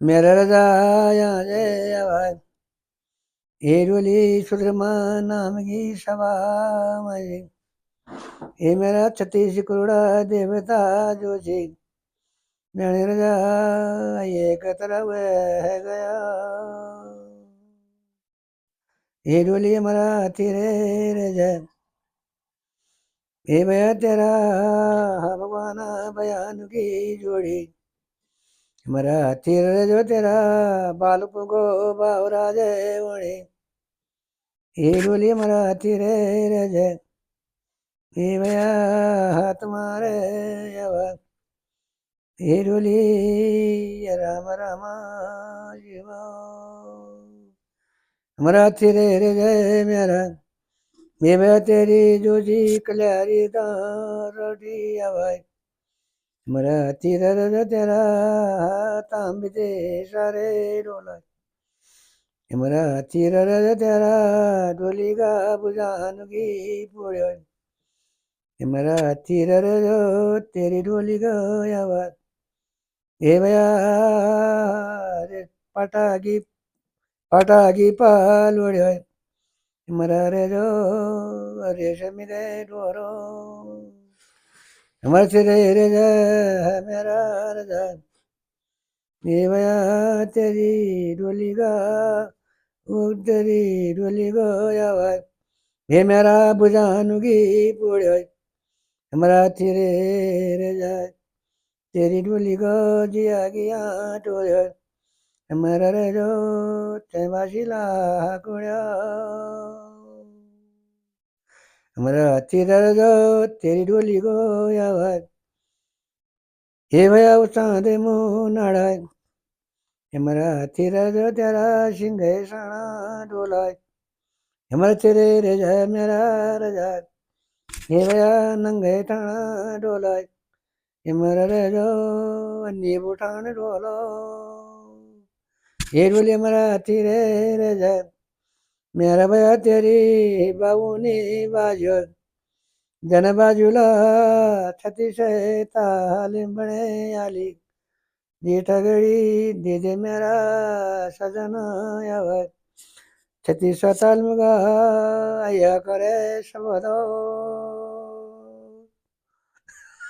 मेरा रजाया जय आवाज एरुली सुद्रमा नाम की सभा में ये मेरा छत्तीस करोड़ा देवता जो जी मैंने रजा ये तरफ है गया एरुली हमारा तेरे रजा ये भया तेरा भगवान बयान की जोड़ी हमारा तेरा जो तेरा बालक को बावरा जय वणी एरुली हमारा तेरे रजा ये भया हाथ मारे आवा एरुली राम राम शिवा हमारा तेरे रे जय मेरा मैं भया तेरी जो जी कल्यारी दारी आवाज हमारा तेरा रे तेरा ताम दे सारे डोला हमारा तेरा रे तेरा डोली का बुझान की पूरे हमारा तेरा रे जो तेरी डोली का आवाज ए भया रे पटाकी पटाकी पालोड़े हमारा रे जो रेशमी रे डोरो हमारे से रे रे जा मेरा रजा ये भया तेरी डोली का तेरी डोली को आवाज ये मेरा बुझानुगी पूरे हमारा तेरे रे जा तेरी डोली को जिया गया टोरे हमारा रे जो तेवाशिला कुड़िया हमारा तेरा जो तेरी डोली को आवाज हे भया चांद मुँह नाड़ा हमारा तेरा जो तेरा सिंह साणा डोला हमारा तेरे रजा मेरा रजा हे भया नंगे टाणा डोला हमारा रजो नींबू ठाण डोलो ये डोली हमारा तेरे रजा मेरा भया तेरी बाबूनी बाजो जन बाजूला छत्तीस तालीम बने आली जेठा गड़ी दे दे मेरा सजना आवाज छत्तीस ताल में आया करे सबदो